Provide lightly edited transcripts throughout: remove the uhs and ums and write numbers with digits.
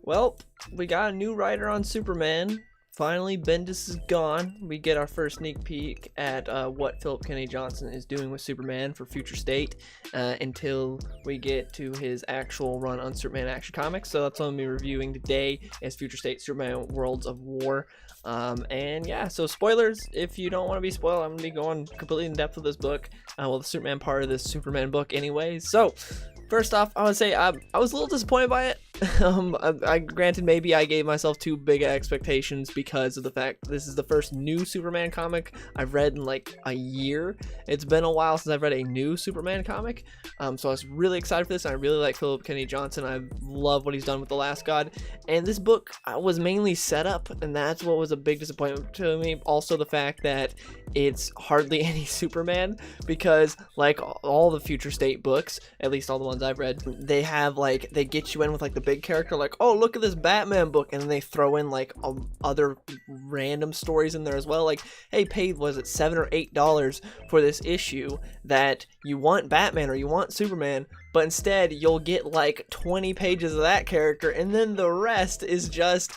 Well, we got a new writer on Superman. Finally, Bendis is gone. We get our first sneak peek at what Philip Kennedy Johnson is doing with Superman for Future State until we get to his actual run on Superman Action Comics. So that's what I'm going to be reviewing today is Future State Superman Worlds of War. And yeah, so spoilers, if you don't want to be spoiled, I'm going to be going completely in depth with this book. The Superman part of this Superman book anyways. So first off, I want to say I was a little disappointed by it. Granted, maybe I gave myself too big expectations because of the fact this is the first new Superman comic I've read in like a year. It's been a while since I've read a new Superman comic, so I was really excited for this. And I really like Philip Kennedy Johnson. I love what he's done with The Last God, and this book was mainly set up, and that's what was a big disappointment to me. Also, the fact that it's hardly any Superman, because like all the Future State books, at least all the ones I've read, they have like, they get you in with like the big character, like, oh, look at this Batman book, and then they throw in like other random stories in there as well, like, hey, paid, was it $7 or $8 for this issue that you want Batman or you want Superman, but instead you'll get like 20 pages of that character, and then the rest is just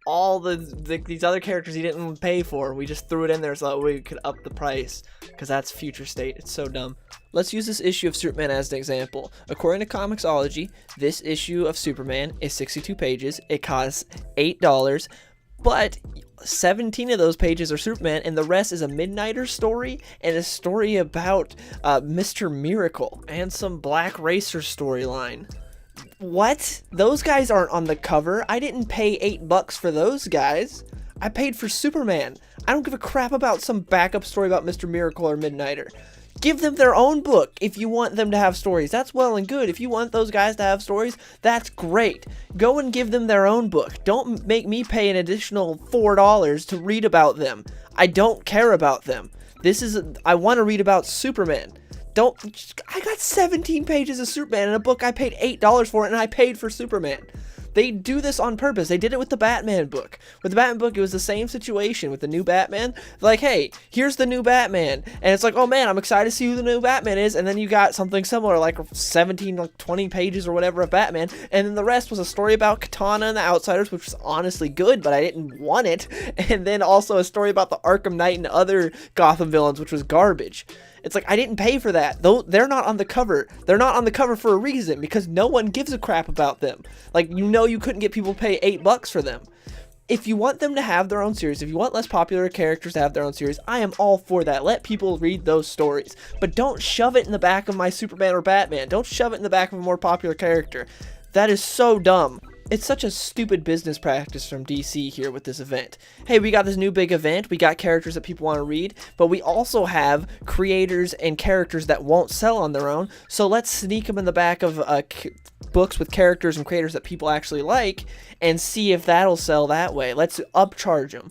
all these other characters you didn't pay for. We just threw it in there so that we could up the price, because that's Future State. It's so dumb. Let's use this issue of Superman as an example. According to Comixology, this issue of Superman is 62 pages. It costs $8, but 17 of those pages are Superman, and the rest is a Midnighter story and a story about Mr. Miracle and some Black Racer storyline. What? Those guys aren't on the cover. I didn't pay $8 for those guys. I paid for Superman. I don't give a crap about some backup story about Mr. Miracle or Midnighter. Give them their own book if you want them to have stories. That's well and good. If you want those guys to have stories, that's great. Go and give them their own book. Don't make me pay an additional $4 to read about them. I don't care about them. I want to read about Superman. I got 17 pages of Superman in a book I paid $8 for, and I paid for Superman. They do this on purpose. They did it with the Batman book. With the Batman book, it was the same situation with the new Batman. Like, hey, here's the new Batman. And it's like, oh man, I'm excited to see who the new Batman is. And then you got something similar, like 17, like 20 pages or whatever of Batman. And then the rest was a story about Katana and the Outsiders, which was honestly good, but I didn't want it. And then also a story about the Arkham Knight and other Gotham villains, which was garbage. It's like, I didn't pay for that. Though they're not on the cover. They're not on the cover for a reason, because no one gives a crap about them. Like, you couldn't get people to pay $8 for them. If you want them to have their own series, if you want less popular characters to have their own series, I am all for that. Let people read those stories. But don't shove it in the back of my Superman or Batman. Don't shove it in the back of a more popular character. That is so dumb. It's such a stupid business practice from DC here with this event. Hey, we got this new big event, we got characters that people want to read, but we also have creators and characters that won't sell on their own, so let's sneak them in the back of books with characters and creators that people actually like and see if that'll sell that way. Let's upcharge them.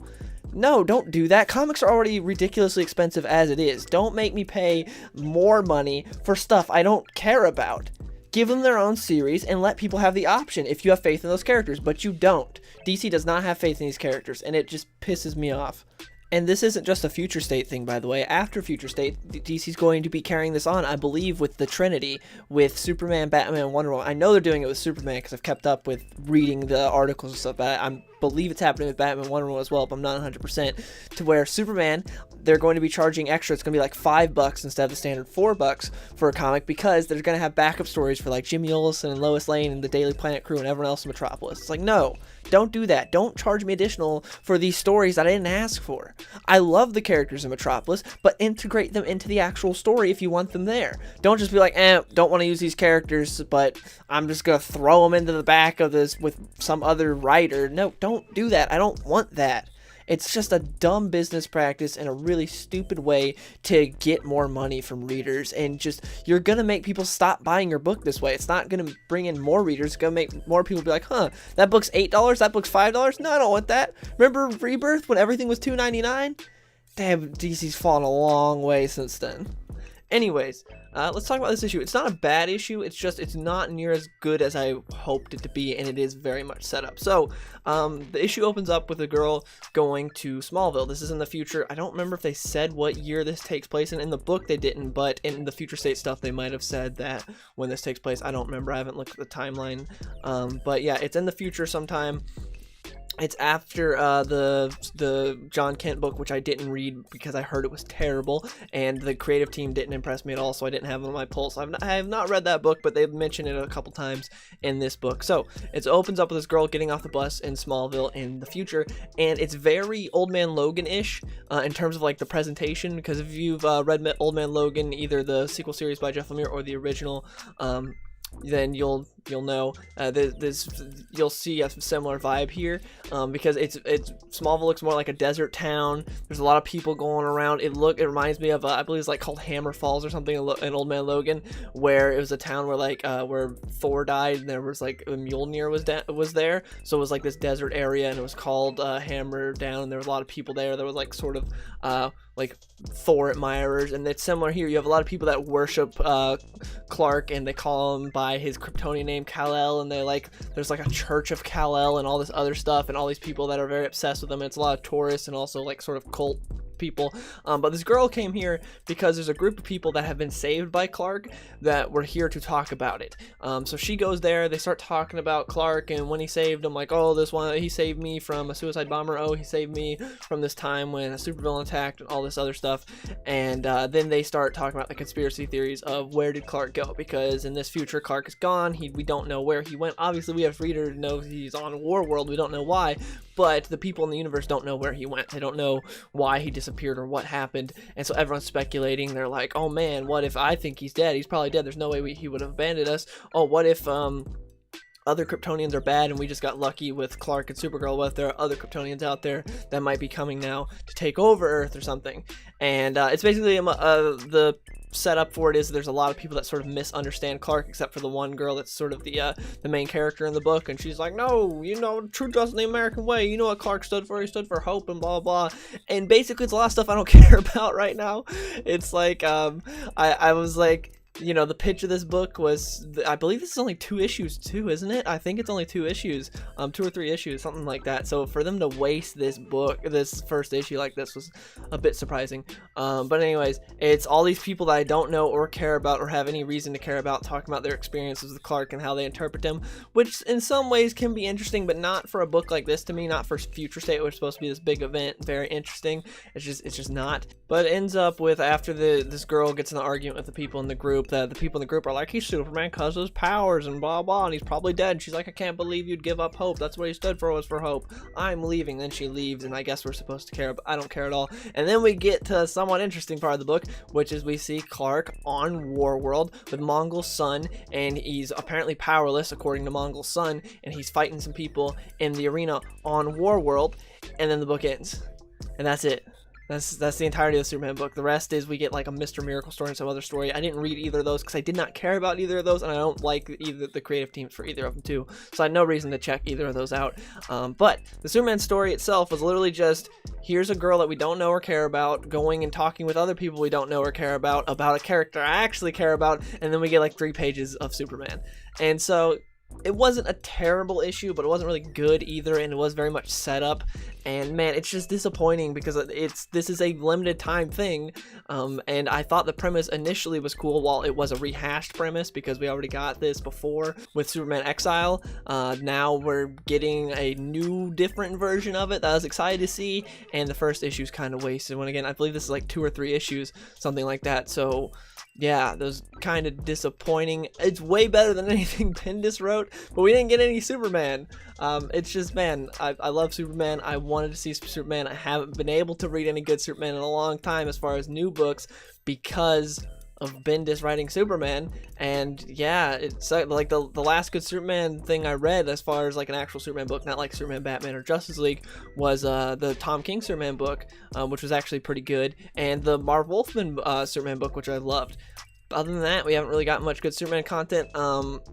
No, don't do that. Comics are already ridiculously expensive as it is. Don't make me pay more money for stuff I don't care about. Give them their own series and let people have the option if you have faith in those characters, but you don't. DC does not have faith in these characters, and it just pisses me off. And this isn't just a Future State thing, by the way. After Future State, DC's going to be carrying this on, I believe, with the Trinity, with Superman, Batman, and Wonder Woman. I know they're doing it with Superman because I've kept up with reading the articles and stuff, but I believe it's happening with Batman and Wonder Woman as well, but I'm not 100%, to where Superman, they're going to be charging extra. It's going to be like $5 instead of the standard $4 for a comic, because they're going to have backup stories for like Jimmy Olsen and Lois Lane and the Daily Planet crew and everyone else in Metropolis. It's like, no, don't do that. Don't charge me additional for these stories that I didn't ask for. I love the characters in Metropolis, but integrate them into the actual story if you want them there. Don't just be like, don't want to use these characters, but I'm just going to throw them into the back of this with some other writer. No, don't do that. I don't want that. It's just a dumb business practice and a really stupid way to get more money from readers, and just, you're gonna make people stop buying your book this way. It's not gonna bring in more readers. It's gonna make more people be like, huh, that book's $8, that book's $5? No, I don't want that. Remember Rebirth when everything was $2.99? Damn, DC's fallen a long way since then. Anyways, let's talk about this issue. It's not a bad issue, it's just it's not near as good as I hoped it to be, and it is very much set up. So the issue opens up with a girl going to Smallville. This is in the future. I don't remember if they said what year this takes place in the book. They didn't, but in the future state stuff they might have said that when this takes place. I don't remember, I haven't looked at the timeline, but yeah, it's in the future sometime. It's after the John Kent book, which I didn't read because I heard it was terrible, and the creative team didn't impress me at all, so I didn't have it on my pulse. I have not read that book, but they've mentioned it a couple times in this book. So it opens up with this girl getting off the bus in Smallville in the future, and it's very Old Man Logan-ish in terms of like the presentation, because if you've read Old Man Logan, either the sequel series by Jeff Lemire or the original, then you'll know you'll see a similar vibe here, because it's Smallville looks more like a desert town. There's a lot of people going around. It reminds me of I believe it's like called Hammer Falls or something in Old Man Logan, where it was a town where like where Thor died, and there was like Mjolnir was there, so it was like this desert area, and it was called Hammer Down, and there was a lot of people there. There was like sort of like Thor admirers, and it's similar here. You have a lot of people that worship Clark, and they call him by his Kryptonian name Kal-El, and there's like a church of Kal-El and all this other stuff, and all these people that are very obsessed with him. And it's a lot of tourists and also like sort of cult people, but this girl came here because there's a group of people that have been saved by Clark that were here to talk about it. So she goes there, they start talking about Clark and when he saved him, like, oh, this one, he saved me from a suicide bomber, oh, he saved me from this time when a supervillain attacked, and all this other stuff. And then they start talking about the conspiracy theories of where did Clark go, because in this future Clark is gone. We don't know where he went. Obviously we have reader to know he's on Warworld, we don't know why, but the people in the universe don't know where he went. They don't know why he disappeared or what happened, and so everyone's speculating. They're like, oh man, what if I think he's dead? He's probably dead. There's no way he would have abandoned us. Oh, what if other Kryptonians are bad and we just got lucky with Clark and Supergirl? What if there are other Kryptonians out there that might be coming now to take over Earth or something? And it's basically the setup for it is there's a lot of people that sort of misunderstand Clark, except for the one girl that's sort of the main character in the book, and she's like, no, you know, truth doesn't the American way. You know what Clark stood for? He stood for hope and blah blah. And basically it's a lot of stuff I don't care about right now. It's like I was like, you know, the pitch of this book was, I believe this is only 2 issues too, isn't it? I think it's only 2 issues, 2 or 3 issues, something like that. So for them to waste this first issue like this was a bit surprising. But anyways, it's all these people that I don't know or care about or have any reason to care about talking about their experiences with Clark and how they interpret him, which in some ways can be interesting, but not for a book like this to me, not for Future State, which is supposed to be this big event, very interesting. It's just not. But it ends up with, after this girl gets in an argument with the people in the group, the people in the group are like, he's Superman because of his powers and blah blah, and he's probably dead. And she's like, I can't believe you'd give up hope. That's what he stood for, was for hope. I'm leaving. Then she leaves, and I guess we're supposed to care, but I don't care at all. And then we get to a somewhat interesting part of the book, which is we see Clark on Warworld with Mongul's son, and he's apparently powerless according to Mongul's son, and he's fighting some people in the arena on Warworld, and then the book ends. And that's it. That's the entirety of the Superman book. The rest is we get like a Mr. Miracle story and some other story. I didn't read either of those because I did not care about either of those, and I don't like either the creative teams for either of them too. So I had no reason to check either of those out. But the Superman story itself was literally just, here's a girl that we don't know or care about going and talking with other people we don't know or care about a character I actually care about, and then we get like 3 pages of Superman. And so it wasn't a terrible issue, but it wasn't really good either, and it was very much set up. And man, it's just disappointing because this is a limited time thing, and I thought the premise initially was cool, while it was a rehashed premise because we already got this before with Superman Exile. Now we're getting a new, different version of it that I was excited to see, and the first issue is kind of wasted. When again, I believe this is like 2 or 3 issues, something like that. So yeah, that was kind of disappointing. It's way better than anything Bendis wrote, but we didn't get any Superman. It's just, man, I love Superman. I wanted to see Superman. I haven't been able to read any good Superman in a long time as far as new books because of Bendis writing Superman. And yeah, it's like the last good Superman thing I read as far as like an actual Superman book, not like Superman, Batman, or Justice League, was the Tom King Superman book, which was actually pretty good, and the Marv Wolfman Superman book, which I loved. other than that, we haven't really gotten much good Superman content.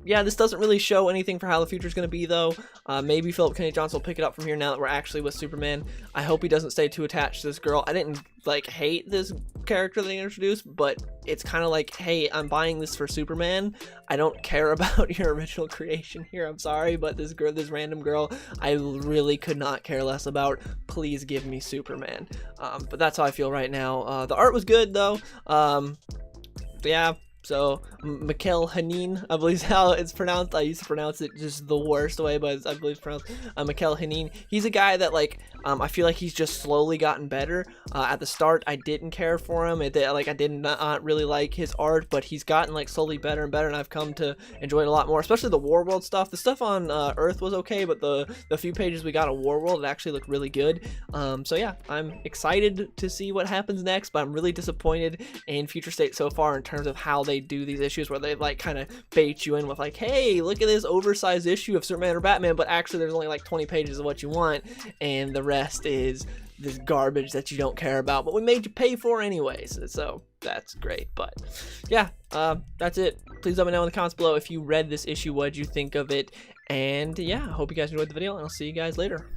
Yeah, this doesn't really show anything for how the future is going to be, though. Maybe Philip Kennedy Johnson will pick it up from here now that we're actually with Superman. I hope he doesn't stay too attached to this girl. I didn't, like, hate this character they introduced, but it's kind of like, hey, I'm buying this for Superman. I don't care about your original creation here. I'm sorry, but this girl, this random girl, I really could not care less about. Please give me Superman. But that's how I feel right now. The art was good, though. Yeah, so Mikhail Hanin, I believe is how it's pronounced. I used to pronounce it just the worst way, but I believe it's pronounced Mikhail Hanin. He's a guy that, like, I feel like he's just slowly gotten better. At the start, I didn't care for him. I did not really like his art, but he's gotten, like, slowly better and better, and I've come to enjoy it a lot more, especially the War World stuff. The stuff on Earth was okay, but the few pages we got of War World, it actually looked really good. So yeah, I'm excited to see what happens next, but I'm really disappointed in Future State so far in terms of how they do these issues, where they, like, kind of bait you in with, like, hey, look at this oversized issue of Superman or Batman, but actually there's only like 20 pages of what you want, and the rest is this garbage that you don't care about, but we made you pay for anyways. So that's great. But yeah, that's it. Please let me know in the comments below if you read this issue, what did you think of it, and yeah, I hope you guys enjoyed the video, and I'll see you guys later.